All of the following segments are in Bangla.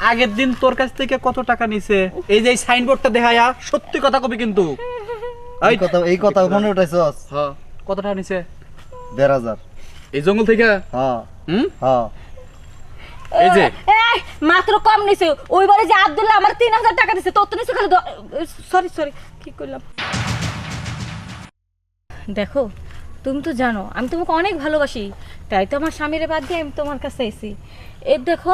আগের দিন তোর কাছ থেকে কত টাকা নিছে? এই যে সাইনবোর্ডটা দেখায়া সত্যি কথা কবি কিন্তু। এই কথা মনে উঠাইছস? হ্যাঁ, কত টাকা নিছে? 1,500। এই জঙ্গল থেকে? হ্যাঁ হুম, হ্যাঁ। এই যে মাত্র কম নিছে। ওইবারে যে আব্দুল্লাহ আমার 3000 টাকা দিছে, তোর তো নিছে খালি। সরি সরি, কি করলাম? দেখো, তুমি তো জানো আমি তোমাকে অনেক ভালোবাসি, তাই তো আমার স্বামীর বাদ দিয়ে আমি তোমার কাছে এসেছি। এই দেখো,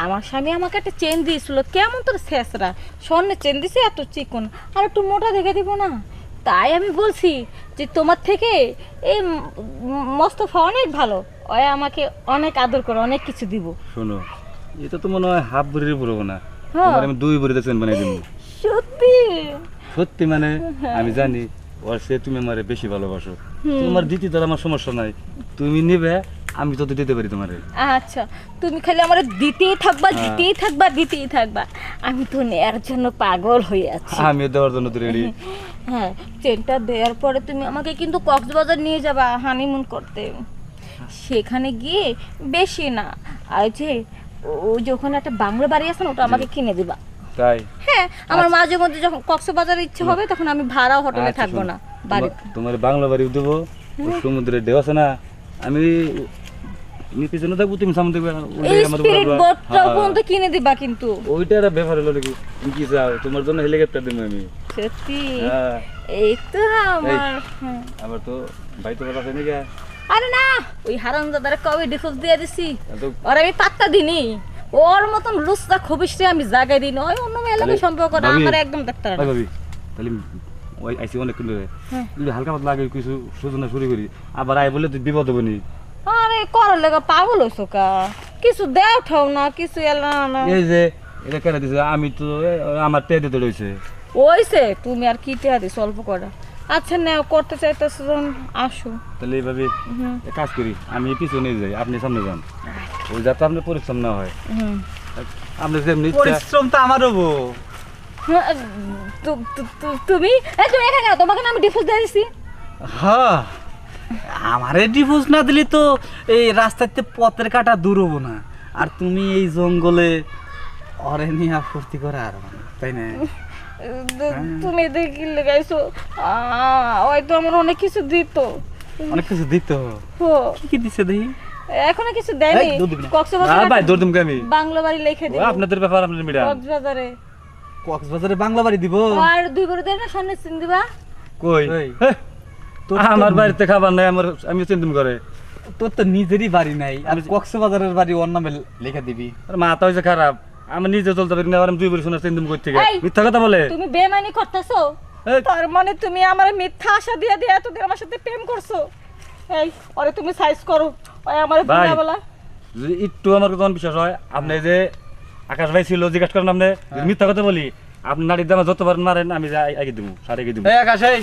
আমার স্বামী আমাকে একটা চেন দিয়েছিল, কেমন তোর শেষরা স্বর্ণের চেন দিছে, এত চিকন, আর একটু মোটা দেখে দিব না। তাই আমি বলছি যে তোমার থেকে এই মোস্তফা অনেক ভালো, ওই আমাকে অনেক আদর করে, অনেক কিছু দিব। শোনো, এটা তো মনে হয় হাফ বুড়ির পড়বো না, হ্যাঁ। তোমার আমি 2 বুড়িতে চেন বানাই দিব। সত্যি? সত্যি মানে আমি জানি ওর সে তুমি আমারে বেশি ভালোবাসো, তোমার দিতে তো আমার সমস্যা নাই, তুমি নিবে, আমি তো দিতে পারি তোমারে। আচ্ছা, তুমি খালি আমার দিতেই থাকবা, দিতেই থাকবা, দিতেই থাকবা। আমি তো নেয়ার জন্য পাগল হয়ে আছি। আমি দেওয়ার জন্য তো রেডি। হ্যাঁ, চেনটা দেওয়ার পরে তুমি আমাকে কিন্তু কক্সবাজার নিয়ে যাবা হানিমুন করতে। সেখানে গিয়ে বেশি না, আর যে ওই যে ওখানে একটা বাংলা বাড়ি আছে না, ওটা আমাকে কিনে দিবা। তাই? হ্যাঁ, আমার মাঝে মধ্যে যখন কক্সবাজারের ইচ্ছে হবে তখন আমি ভাড়া হোটেলে আচ্ছা, থাকবো শোনো, না, বাড়ি। তোমার বাংলা বাড়ি দেবো, সমুদ্রের ঢেউ আছে না, আমি পিছনে থাকবো, তুমি সামনে থাকবে, এই স্পিরিট বোটটাও পর্যন্ত কিনে দিবা কিন্তু। ওইটার ব্যাপার হলো নাকি, তুমি কি চাও? তোমার জন্য হেলিকপ্টার দেবো আমি। সত্যি? হ্যাঁ। এই তো আমার। হ্যাঁ। আবার তো ভাই তো আছে নাকি? আরে না, ওই হারামজাদারে কবে ডিভোর্স দিয়ে দিছি, তো- ওর আমি পাত্তা দিনি। ওর মতন লুসটা খবিসরে আমি জায়গায় দিই না। ওই অন্য মেয়ের তাহলে সম্পর্ক না, ভাবি, আমার একদম দেখতে ভাই ভাবি, তাহলে ওই আইসি অনেক কিন্তু হালকা পাতলা আগে কিছু সূচনা শুরু করি, আবার আই বলে তুই বিপদ হবনি। আরে করার লেগে পাগল হইছো কা? কিছু দেও ঠাও না, কিছু এলা না। এই যে এটা কেটে দিছে, আমি তো আমার টেয়ে দিতে রয়েছে। ওইছে, তুমি আর কি টেয়া দিস অল্প করা। আচ্ছা নাও, করতে চাইতেছো যখন আসো। তাহলে এইভাবে এক কাজ করি, আমি পিছনে যাই, আপনি সামনে যান, ওই যাতে আপনার পরিশ্রম না হয়। আপনি যেমনি ইচ্ছা- পরিশ্রম তো আমারও বউ। তুমি তুমি এখানে কেন? তোমাকে না আমি ডিভোর্স দিয়ে দিছি। হ্যাঁ, আমারে ডিভোর্স না দিলে তো এই রাস্তাতে পথের কাটা দূর হবো না, আর তুমি এই জঙ্গলে অরে নিয়ে ফুর্তি করে আর তাই না? তুমি দেখি লেগাইছো, ওই তো আমার অনেক কিছু দিত। অনেক কিছু দিত। হো, কি কি দিছে দেখি? এখনো কিছু দেয়নি। এই, দুধ দিবি না। কক্সবাজারে ভাই দৌড় তুমি আমি বাংলা বাড়ি লিখে দিই। আপনাদের ব্যাপার, আপনাদের মিডিয়া। কক্সবাজারে কক্সবাজারে বাংলা বাড়ি দিব? আর 2 করে দেন না, সামনে চিন দিবা। কই এই, হেহ, তোর তো- আমার বাড়িতে খাবার নাই, আমার আমি চিন্তা করে তোর তো নিজেরই বাড়ি নাই, আর কক্সবাজারের বাড়ি ওর নামে লিখে দিবি? আর মাথা হয়েছে খারাপ, আমি নিজে চলতে পারি না, আর আমি 2 বছর শোনার চিন্তা করতে এই, মিথ্যা কথা বলে। তুমি বেমানি করতেছো। এই, তার মানে তুমি আমার মিথ্যা আশা দিয়ে দিয়ে এতদিন আমার সাথে প্রেম করছো। এই, ওরে তুমি সাইজ করো, ওই আমার ভাই, বুড়া বলা। যদি একটু আমার কথা বিশ্বাস হয়, আপনি যে আকাশ ভাই ছিল, জিজ্ঞাসা করেন আপনি, যদি মিথ্যা কথা বলি, আপনি নারীর দামে যত পারেন মারেন, আমি আগে দিব, সারে দিব। এই আকাশ, এই